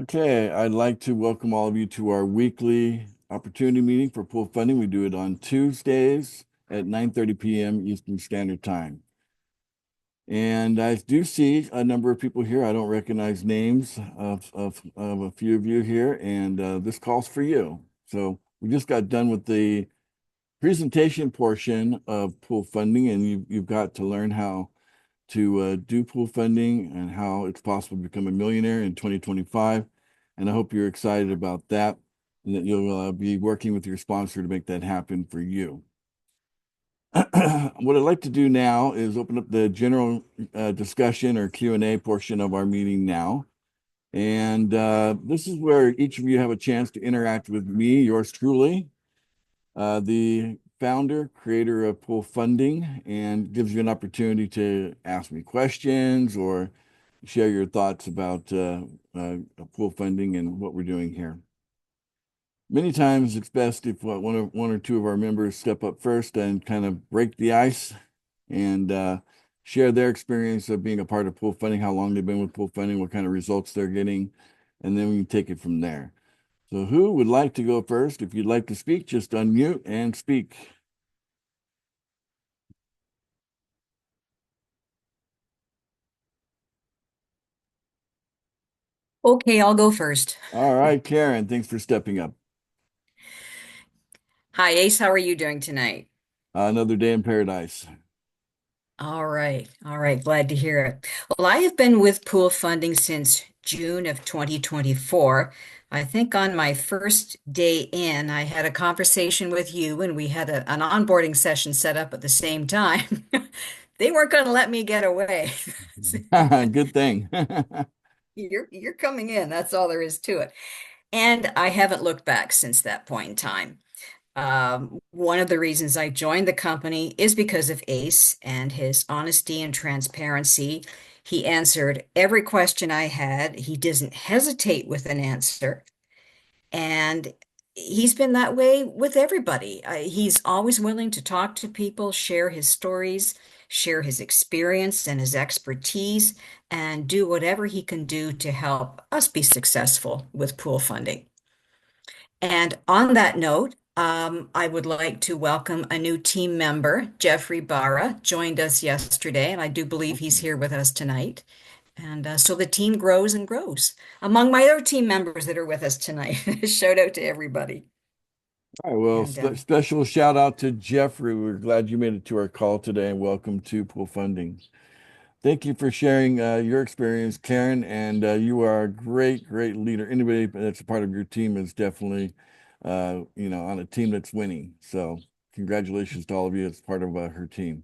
Okay, I'd like to welcome all of you to our weekly opportunity meeting for pool funding. We do it on Tuesdays at 9:30 p.m. Eastern Standard Time. And I do see a number of people here. I don't recognize names of a few of you here, and this calls for you. So we just got done with the presentation portion of pool funding, and you've got to learn how to do pool funding and how it's possible to become a millionaire in 2025. And I hope you're excited about that and that you'll be working with your sponsor to make that happen for you. What I'd like to do now is open up the general discussion or Q&A portion of our meeting now. And this is where each of you have a chance to interact with me, yours truly, the founder, creator of Pool Funding, and gives you an opportunity to ask me questions or share your thoughts about Pool Funding and what we're doing here. Many times it's best if one or two of our members step up first and kind of break the ice and share their experience of being a part of Pool Funding, how long they've been with Pool Funding, what kind of results they're getting, and then we can take it from there. So who would like to go first? If you'd like to speak, just unmute and speak. Okay, I'll go first. All right, Karen, thanks for stepping up. Hi, Ace. How are you doing tonight? Another day in paradise. All right. All right. Glad to hear it. Well, I have been with pool funding since June of 2024. I think on my first day in, I had a conversation with you and we had an onboarding session set up at the same time. They weren't going to let me get away. Good thing. You're coming in. That's all there is to it. And I haven't looked back since that point in time. One of the reasons I joined the company is because of Ace and his honesty and transparency. He answered every question I had. He doesn't hesitate with an answer. And he's been that way with everybody. He's always willing to talk to people, share his stories, share his experience and his expertise, and do whatever he can do to help us be successful with pool funding. And on that note, I would like to welcome a new team member. Jeffrey Barra joined us yesterday, and I do believe he's here with us tonight. And so the team grows and grows. Among my other team members that are with us tonight, shout out to everybody. All right, well, And special shout out to Jeffrey. We're glad you made it to our call today and welcome to Pool Funding. Thank you for sharing your experience, Karen, and you are a great, great leader. Anybody that's a part of your team is definitely, on a team that's winning. So congratulations to all of you as part of her team.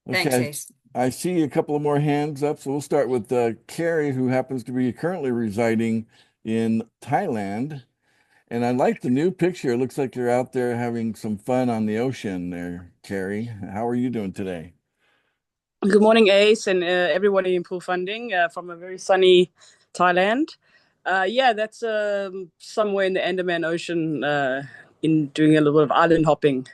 thanks, Okay, Ace. I see a couple of more hands up, so we'll start with Carrie, who happens to be currently residing in Thailand. And I like the new picture. It looks like you're out there having some fun on the ocean there, Carrie. How are you doing today? Good morning, Ace, and everybody in Pool Funding from a very sunny Thailand. Yeah, that's somewhere in the Andaman Ocean, in doing a little bit of island hopping.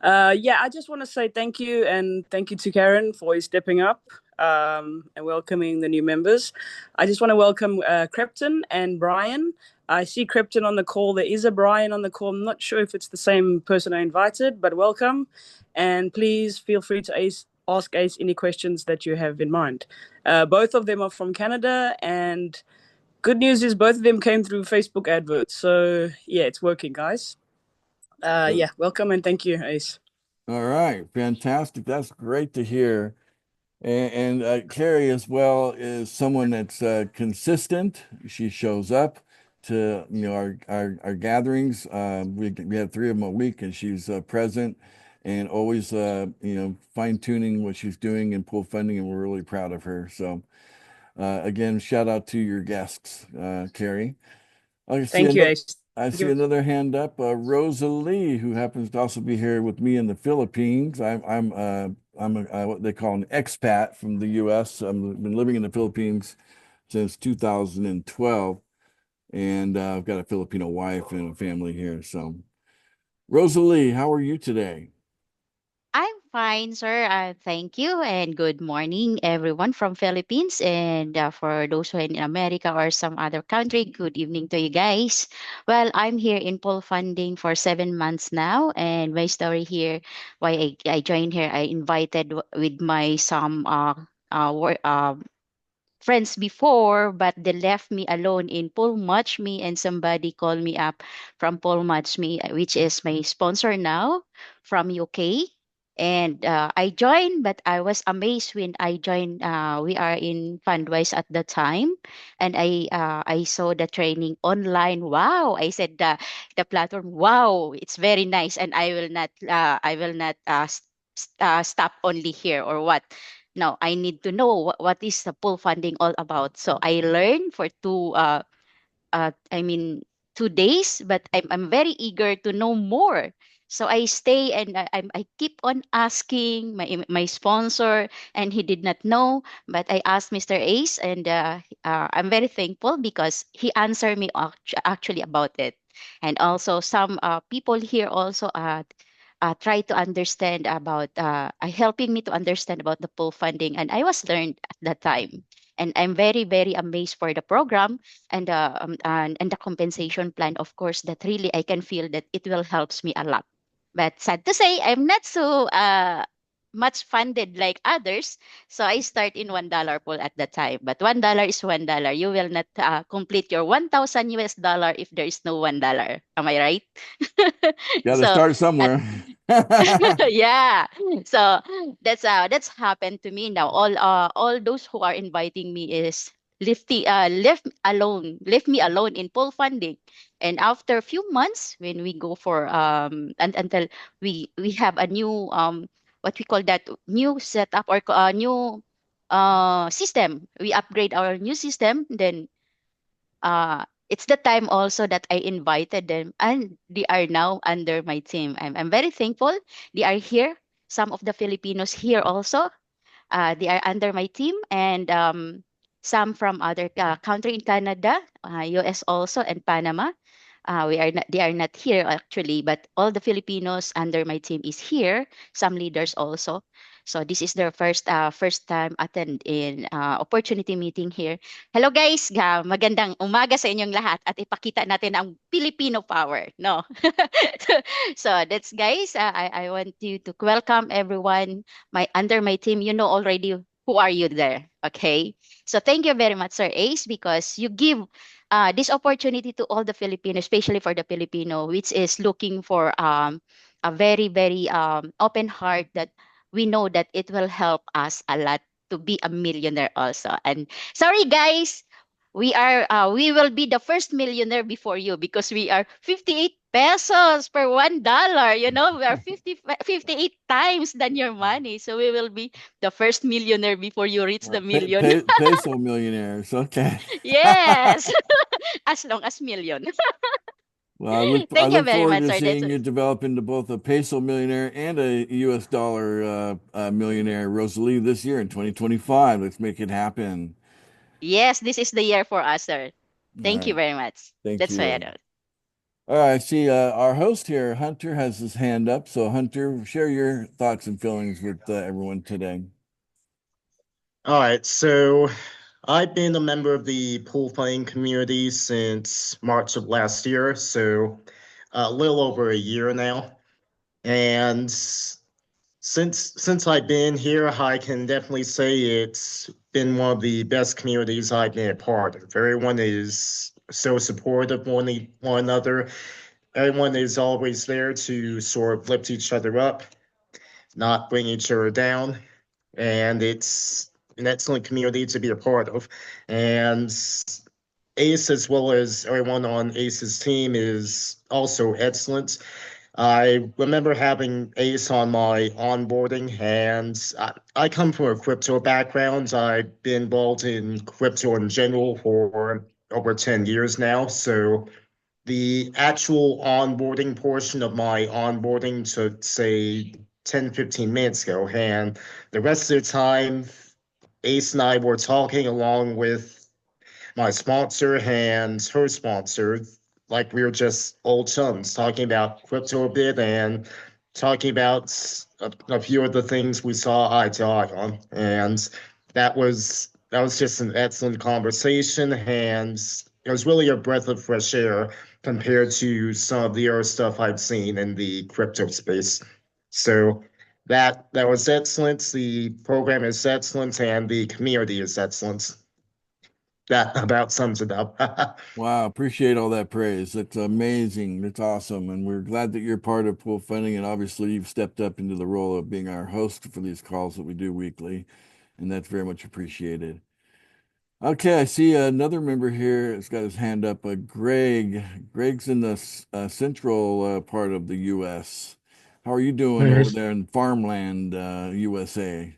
Yeah, I just want to say thank you and thank you to Karen for always stepping up and welcoming the new members. I just want to welcome Crepton and Brian. I see Crepton on the call. There is a Brian on the call. I'm not sure if it's the same person I invited, but welcome. And please feel free to ask Ace any questions that you have in mind. Both of them are from Canada, and good news is both of them came through Facebook adverts. So yeah, it's working, guys. Good. Yeah, welcome and thank you, Ace. All right, fantastic. That's great to hear. And Carrie as well is someone that's consistent. She shows up to our gatherings. We have three of them a week, and she's present and always fine tuning what she's doing in pool funding, and we're really proud of her. So again, shout out to your guests, Carrie. I see Thank you, another. Ace. I Thank see you. another hand up, Rosalie, who happens to also be here with me in the Philippines. I'm what they call an expat from the U.S. I've been living in the Philippines since 2012, and I've got a Filipino wife and a family here. So, Rosalie, how are you today? I'm fine, sir. Thank you, and good morning, everyone from Philippines, and for those who are in America or some other country, good evening to you guys. Well, I'm here in Pool Funding for 7 months now, and my story here, why I joined here, I invited with my some friends before, but they left me alone in Paul Match Me, and somebody called me up from Paul Match Me, which is my sponsor now from UK. And I joined, but I was amazed when I joined. We are in Fundwise at the time, and I saw the training online. Wow! I said the platform. Wow, it's very nice, and I will not stop only here or what. No, I need to know what is the pool funding all about. So I learned for I mean, 2 days, but I'm very eager to know more. So I stay and I keep on asking my sponsor, and he did not know. But I asked Mr. Ace, and I'm very thankful because he answered me actually about it. And also some people here also try to understand about helping me to understand about the pool funding, and I was learned at that time. And I'm very very amazed for the program and the compensation plan, of course, that really I can feel that it will helps me a lot. But sad to say, I'm not so much funded like others. So I start in $1 pool at the time. But $1 is $1. You will not complete your 1,000 US dollar if there is no $1. Am I right? Got to So start somewhere. yeah, so that's happened to me now. All those who are inviting me is left me alone in pool funding. And after a few months, when we go for and until we have a new what we call that new setup or new system, we upgrade our new system, then it's the time also that I invited them, and they are now under my team. I'm very thankful. They are here. Some of the Filipinos here also. They are under my team, and some from other country in Canada, US also, and Panama. They are not here actually, but all the Filipinos under my team is here. Some leaders also. So this is their first time attend in opportunity meeting here. Hello guys, magandang umaga sa inyong lahat at ipakita natin ang Filipino power, no? So that's guys, I want you to welcome everyone under my team. You know already who are you there, okay? So thank you very much, Sir Ace, because you give this opportunity to all the Filipinos, especially for the Filipino, which is looking for a very, very open heart that we know that it will help us a lot to be a millionaire also. And sorry, guys, we will be the first millionaire before you because we are 58 pesos per $1. You know, we are 58 times than your money. So we will be the first millionaire before you reach the million. Peso millionaires. Okay. Yes. As long as million. Well, I Thank you look very forward much, to sir. seeing you develop into both a peso millionaire and a US dollar millionaire, Rosalie, this year in 2025. Let's make it happen. Yes, this is the year for us, sir. Thank you All right. very much. Thank That's why I you. know. All right. I see our host here, Hunter, has his hand up. So, Hunter, share your thoughts and feelings with everyone today. All right, so I've been a member of the pool playing community since March of last year, so a little over a year now. And since I've been here, I can definitely say it's been one of the best communities I've been a part of. Everyone is so supportive of one another. Everyone is always there to sort of lift each other up, not bring each other down. And it's an excellent community to be a part of. And Ace, as well as everyone on Ace's team, is also excellent. I remember having Ace on my onboarding, and I come from a crypto background. I've been involved in crypto in general for over 10 years now. So the actual onboarding portion of my onboarding took, say, 10, 15 minutes ago. And the rest of the time, Ace and I were talking along with my sponsor and her sponsor, like we were just old chums, talking about crypto a bit and talking about a few of the things we saw eye to eye on, and that was just an excellent conversation, and it was really a breath of fresh air compared to some of the other stuff I've seen in the crypto space. So that was excellent. The program is excellent, and the community is excellent. That about sums it up. Wow, appreciate all that praise. That's amazing. That's awesome. And we're glad that you're part of Pool Funding. And obviously, you've stepped up into the role of being our host for these calls that we do weekly. And that's very much appreciated. Okay, I see another member here has got his hand up. Greg. Greg's in the central part of the U.S. How are you doing over There's there in farmland, USA?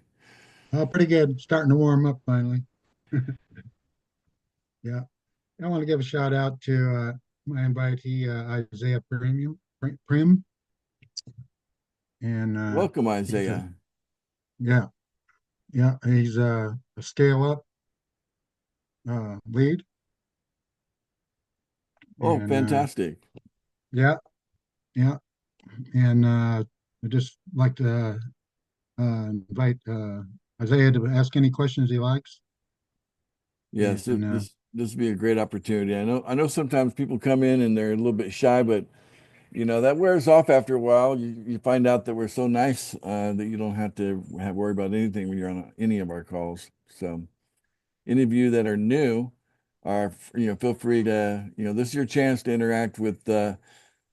pretty good. Starting to warm up finally. Yeah. I want to give a shout out to my invitee, Isaiah Prim. And Welcome, he's Isaiah. yeah, yeah, he's a scale up lead. Oh, And fantastic. yeah, yeah. And I'd just like to invite Isaiah to ask any questions he likes. Yes, And this would be a great opportunity. I know sometimes people come in and they're a little bit shy, but you know that wears off after a while. You find out that we're so nice that you don't have to worry about anything when you're on any of our calls. So any of you that are new are feel free to this is your chance to interact with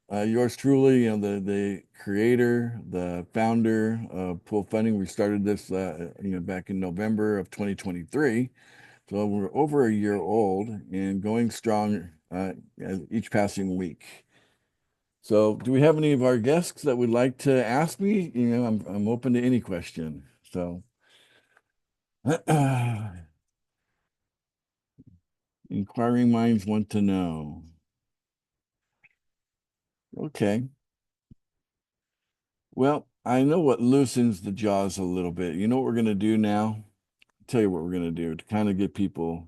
yours truly, the creator, the founder of Pool Funding. We started this back in November of 2023. So we're over a year old and going strong as each passing week. So do we have any of our guests that would like to ask me? I'm open to any question. So inquiring minds want to know. Okay. Well, I know what loosens the jaws a little bit. You know what we're going to do now? I'll tell you what we're going to do to kind of get people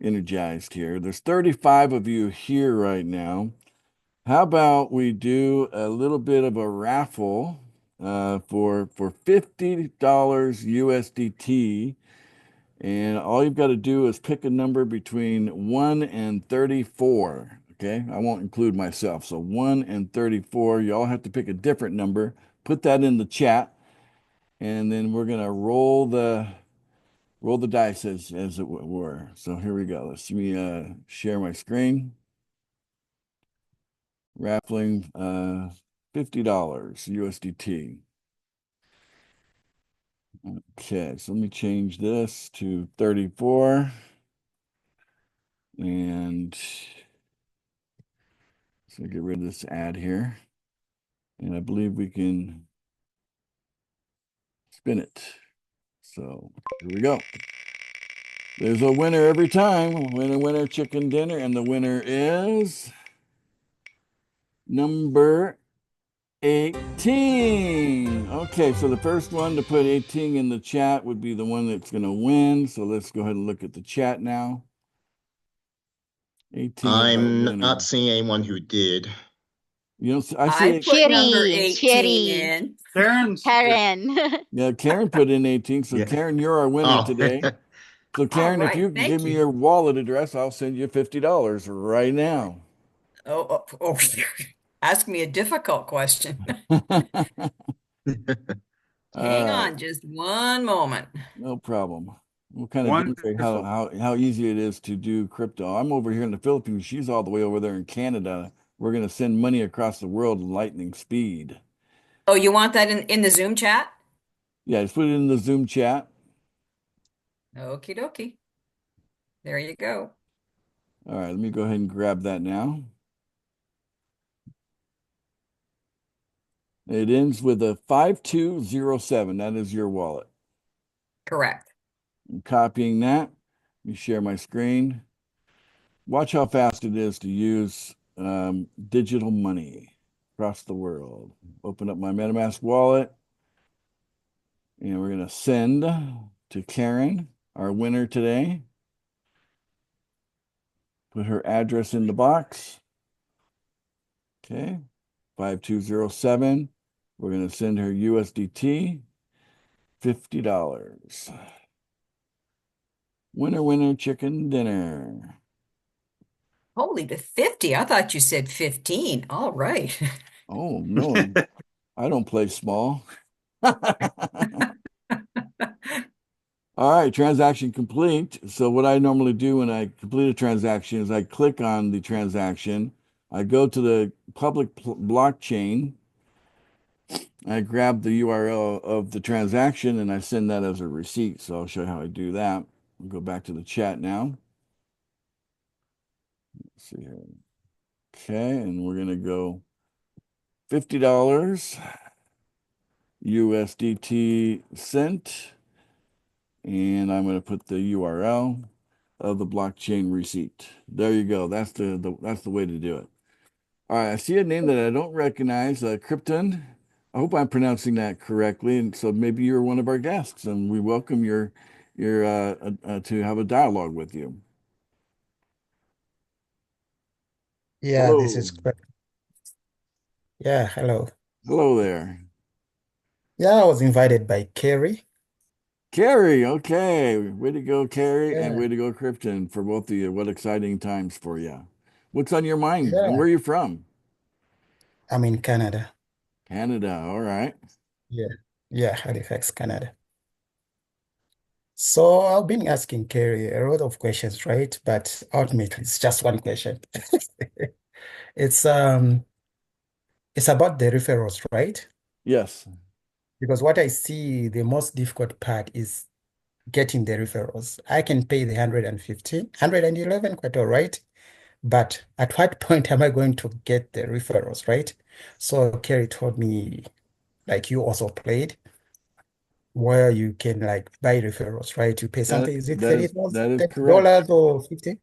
energized here. There's 35 of you here right now. How about we do a little bit of a raffle for $50 USDT, and all you've got to do is pick a number between 1 and 34. Okay, I won't include myself. So 1 and 34. You all have to pick a different number. Put that in the chat, and then we're gonna roll the dice as it were. So here we go. Let me share my screen. Raffling $50 USDT. Okay, so let me change this to 34. And so get rid of this ad here. And I believe we can spin it. So here we go. There's a winner every time. Winner, winner, chicken dinner. And the winner is number 18. Okay, so the first one to put 18 in the chat would be the one that's going to win. So let's go ahead and look at the chat now. 18 is our I'm winner. not seeing anyone who did. I see. I put number Cherry, 18 in. Karen. Yeah, Karen put in 18. So Yeah. Karen, you're our winner Oh, today. So All Karen, if right, you give thank me you. your wallet address, I'll send you $50 right now. Oh, ask me a difficult question. Hang Uh, on just one moment. no problem. We'll kind of demonstrate how easy it is to do crypto. I'm over here in the Philippines. She's all the way over there in Canada. We're going to send money across the world lightning speed. Oh, you want that in the Zoom chat? Yeah, just put it in the Zoom chat. Okie dokie. There you go. All right, let me go ahead and grab that now. It ends with a 5207. That is your wallet. Correct. I'm copying that. Let me share my screen. Watch how fast it is to use digital money across the world. Open up my MetaMask wallet, and we're going to send to Karen, our winner today. Put her address in the box. Okay, 5207. We're going to send her USDT $50. Winner, winner, chicken dinner. Holy to 50. I thought you said 15. All right. Oh, no, I don't play small. All right, transaction complete. So what I normally do when I complete a transaction is I click on the transaction. I go to the public blockchain. I grab the URL of the transaction and I send that as a receipt. So I'll show you how I do that. I'll go back to the chat now. Let's see here. Okay, and we're going to go $50 USDT sent. And I'm going to put the URL of the blockchain receipt. There you go. That's the way to do it. All right, I see a name that I don't recognize, Krypton. I hope I'm pronouncing that correctly, and so maybe you're one of our guests, and we welcome your to have a dialogue with you. Yeah, this Hello, is correct. Yeah, hello. hello there, Yeah, I was invited by Kerry. Carrie. Okay, way to go, Carrie, and Yeah, way to go, Krypton, for both of you. What exciting times for you. What's on your mind, and yeah, where are you from? I'm in Canada. Canada. All right. Yeah, yeah, Halifax, Canada. So I've been asking Kerry a lot of questions, right? But ultimately, it's just one question. It's um, it's about the referrals, right? Yes. Because what I see, the most difficult part is getting the referrals. I can pay the 115, 111, quite all right. But at what point am I going to get the referrals, right? So Kerry told me, like you also played, where you can like buy referrals, right? You pay That something, is it that is 30 dollars, that is correct. $30 or 50? The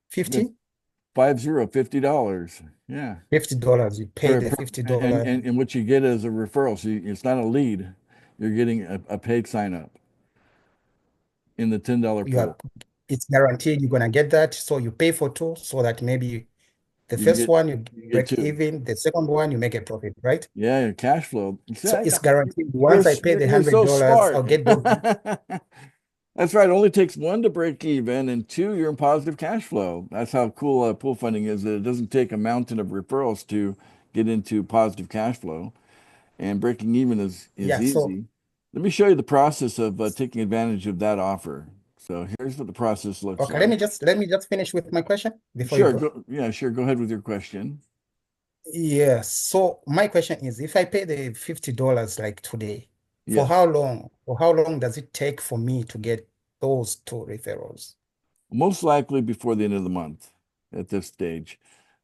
50? $50. Yeah. $50. You pay the And, $50. and what you get is a referral. So it's not a lead. You're getting a paid sign up in the $10 You are, pool. it's guaranteed you're gonna get that. So you pay for two so that maybe the You first get one you you get break two. even, the second one you make a profit, right? Yeah, cash flow. See, So it's guaranteed. Once I pay the you're so $100, I'll smart. get those. That's right. It only takes one to break even, and two, you're in positive cash flow. That's how cool pool funding is. That it doesn't take a mountain of referrals to get into positive cash flow. And breaking even is Yeah, so easy. Let me show you the process of taking advantage of that offer. So here's what the process looks okay, let like. me just finish with my question before you Sure, go. sure. Go ahead with your question. Yes. So my question is, if I pay the $50 like today, for Yes. how long? For how long does it take for me to get those two referrals? Most likely before the end of the month at this stage.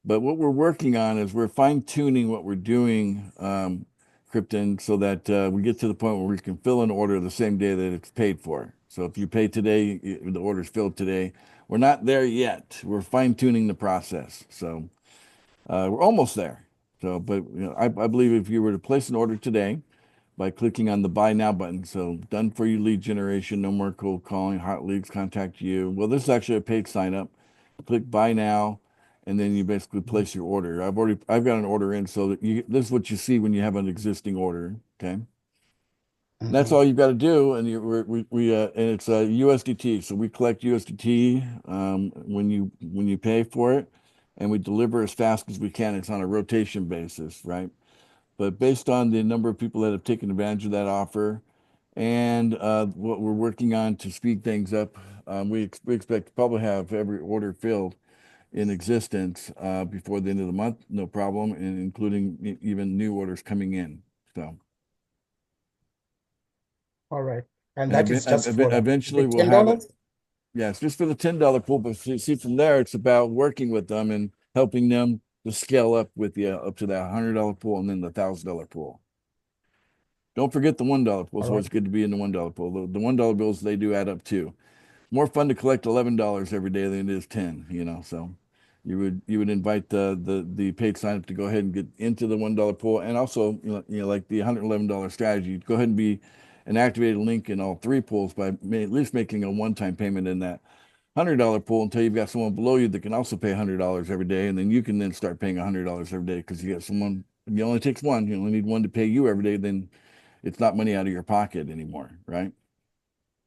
But what we're working on is we're fine tuning what we're doing, Krypton, so that we get to the point where we can fill an order the same day that it's paid for. So if you pay today, the order's filled today. We're not there yet. We're fine tuning the process. So we're almost there. So, but I believe if you were to place an order today by clicking on the buy now button, so done for you lead generation, no more cold calling, hot leads contact you. Well, this is actually a paid sign up. Click buy now, and then you basically place your order. I've got an order in, so that this is what you see when you have an existing order. Okay. That's Mhm. all you've got to do, and and it's a USDT. So we collect USDT when you pay for it, and we deliver as fast as we can. It's on a rotation basis, right? But based on the number of people that have taken advantage of that offer, and what we're working on to speed things up, we expect to probably have every order filled in existence before the end of the month, no problem, and including even new orders coming in. So. All right. And And that is just for the eventually we'll have it. $10? Yes, just for the $10 pool. But see, from there, it's about working with them and helping them to scale up with the up to that $100 pool and then the $1,000 pool. Don't forget the $1 pool. It's All right. always good to be in the $1 pool. The $1 bills, they do add up too. More fun to collect $11 every day than it is 10, So you would invite the paid sign up to go ahead and get into the $1 pool, and also like the $111 strategy, go ahead and be an activated link in all three pools by at least making a one-time payment in that $100 pool until you've got someone below you that can also pay $100 every day, and then you can then start paying $100 every day because you get someone it only takes one. You only need one to pay you every day. Then it's not money out of your pocket anymore, right?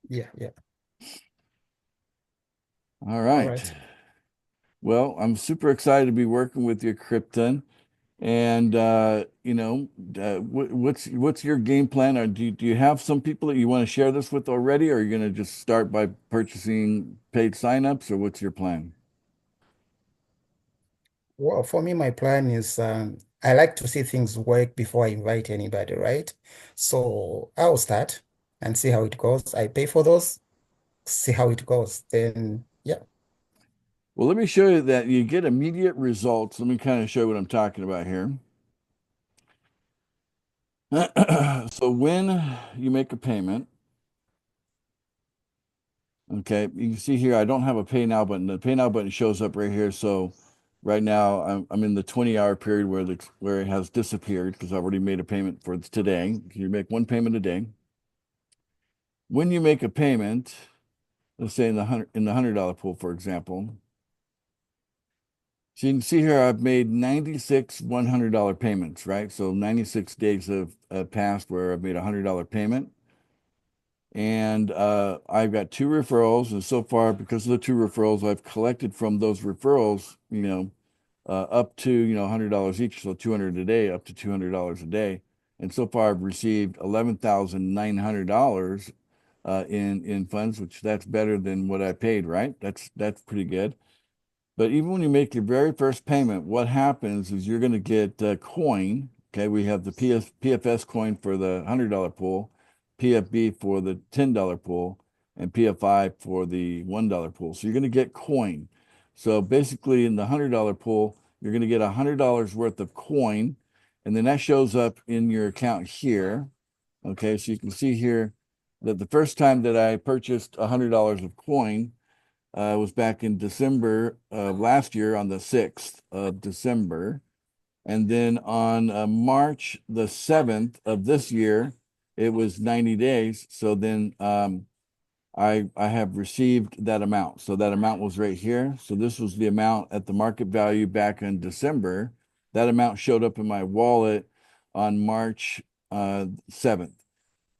Yeah, yeah. All All right. right. Well, I'm super excited to be working with you, Krypton. And what's your game plan? Or do you have some people that you want to share this with already, or are you going to just start by purchasing paid signups, or what's your plan? Well, for me, my plan is I like to see things work before I invite anybody, right? So I'll start and see how it goes. I pay for those, see how it goes. Then, yeah. Well, let me show you that you get immediate results. Let me kind of show you what I'm talking about here. So when you make a payment, okay, you can see here, I don't have a pay now button. The pay now button shows up right here. So right now I'm in the 20-hour period where it has disappeared because I've already made a payment for today. You make one payment a day. When you make a payment, let's say in the $100 pool, for example, so you can see here I've made 96 $100 payments, right? So 96 days have passed where I've made a $100 payment. And I've got 2 referrals, and so far, because of the 2 referrals, I've collected from those referrals, up to $100 each, so 200 a day, up to $200 a day. And so far, I've received $11,900 in funds, which that's better than what I paid, right? That's pretty good. But even when you make your very first payment, what happens is you're going to get a coin. Okay, we have the PFS coin for the $100 pool, PFB for the $10 pool, and PFI for the $1 pool. So you're going to get coin. So basically, in the $100 pool, you're going to get $100 worth of coin, and then that shows up in your account here. Okay, so you can see here that the first time that I purchased $100 of coin, was back in December of last year on the 6th of December. And then on March the 7th of this year, it was 90 days. So then I have received that amount. So that amount was right here. So this was the amount at the market value back in December. That amount showed up in my wallet on March 7th.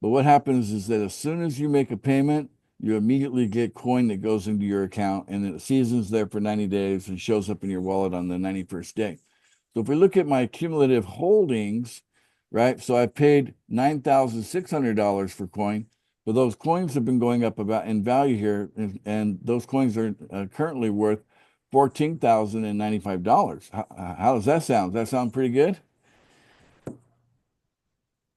But what happens is that as soon as you make a payment, you immediately get coin that goes into your account, and it seasons there for 90 days and shows up in your wallet on the 91st day. So if we look at my cumulative holdings, right? So I paid $9,600 for coin, but those coins have been going up about in value here, and those coins are currently worth $14,095. How does that sound? Does that sound pretty good?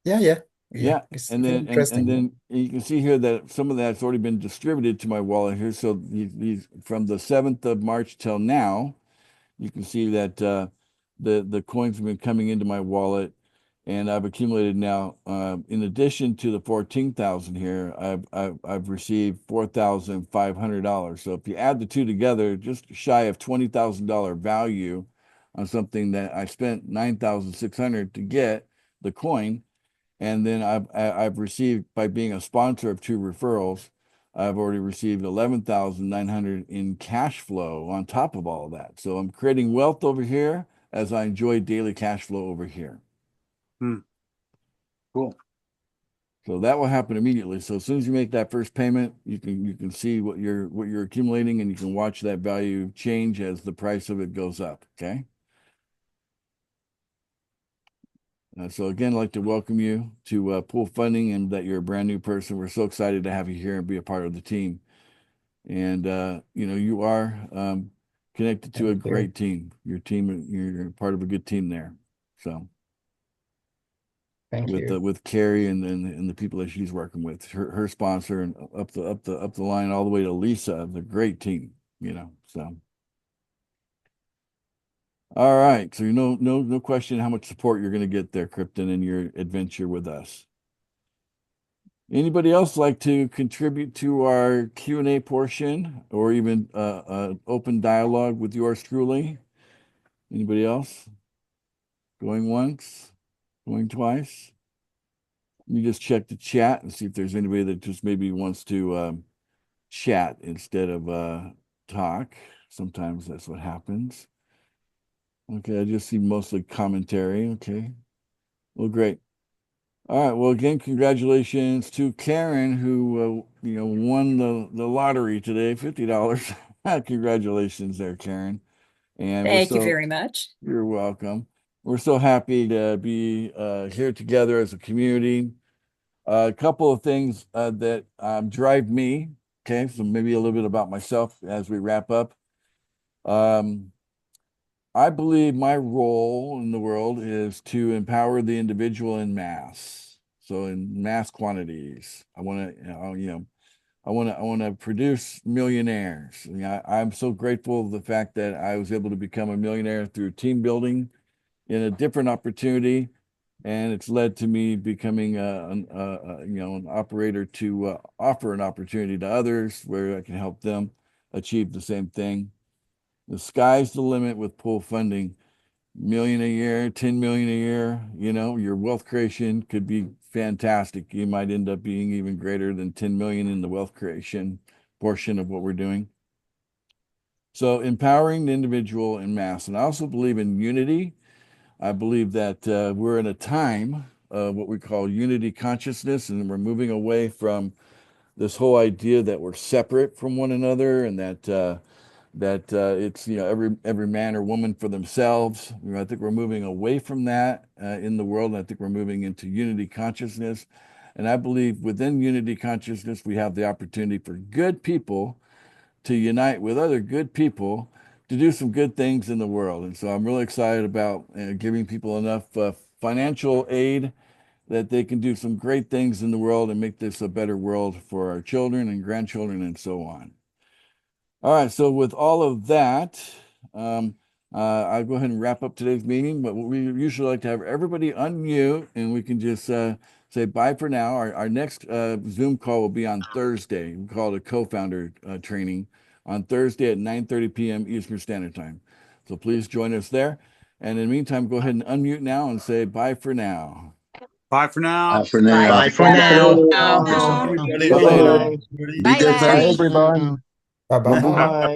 Yeah, yeah. Yeah, It's and very then and interesting. then you can see here that some of that's already been distributed to my wallet here. So these from the 7th of March till now, you can see that the coins have been coming into my wallet, and I've accumulated now. In addition to the 14,000 here, I've received $4,500. So if you add the two together, just shy of $20,000 value on something that I spent 9,600 to get the coin. And then I've received, by being a sponsor of 2 referrals, I've already received 11,900 in cash flow on top of all of that. So I'm creating wealth over here as I enjoy daily cash flow over here. Cool. So that will happen immediately. So as soon as you make that first payment, you can see what you're accumulating, and you can watch that value change as the price of it goes up. Okay. So again, I'd like to welcome you to Pool Funding, and that you're a brand new person. We're so excited to have you here and be a part of the team. And you are connected to a Thank you. great team. Your team, you're part of a good team there. So Thank you. with Carrie and the people that she's working with, her sponsor, and up the line all the way to Lisa, the great team. So. All right. So no question how much support you're going to get there, Krypton, in your adventure with us. Anybody else like to contribute to our Q&A portion, or even open dialogue with yours truly? Anybody else? Going once? Going twice? Let me just check the chat and see if there's anybody that just maybe wants to chat instead of talk. Sometimes that's what happens. Okay, I just see mostly commentary. Okay. Well, great. All right. Well, again, congratulations to Karen, who won the lottery today, $50. Congratulations there, Karen. And Thank you very much. you're welcome. We're so happy to be here together as a community. A couple of things that drive me. Okay, so maybe a little bit about myself as we wrap up. I believe my role in the world is to empower the individual in mass. So in mass quantities, I want to, I want to produce millionaires. I'm so grateful for the fact that I was able to become a millionaire through team building in a different opportunity, and it's led to me becoming an operator to offer an opportunity to others where I can help them achieve the same thing. The sky's the limit with pool funding. Million a year, 10 million a year, your wealth creation could be fantastic. You might end up being even greater than 10 million in the wealth creation portion of what we're doing. So empowering the individual in mass. And I also believe in unity. I believe that we're in a time of what we call unity consciousness, and we're moving away from this whole idea that we're separate from one another, and that it's every man or woman for themselves. I think we're moving away from that in the world, and I think we're moving into unity consciousness. And I believe within unity consciousness, we have the opportunity for good people to unite with other good people to do some good things in the world. And so I'm really excited about giving people enough financial aid that they can do some great things in the world and make this a better world for our children and grandchildren and so on. All right, so with all of that, I'll go ahead and wrap up today's meeting, but we usually like to have everybody unmute and we can just say bye for now. Our next Zoom call will be on Thursday. We call it a co-founder training on Thursday at 9:30 p.m. Eastern Standard Time. So please join us there. And in the meantime, go ahead and unmute now and say bye for now. Bye for now. Bye for now. Bye for now. See you later. Be good, Bye-bye. folks. Everybody. Bye-bye. Bye-bye. Bye.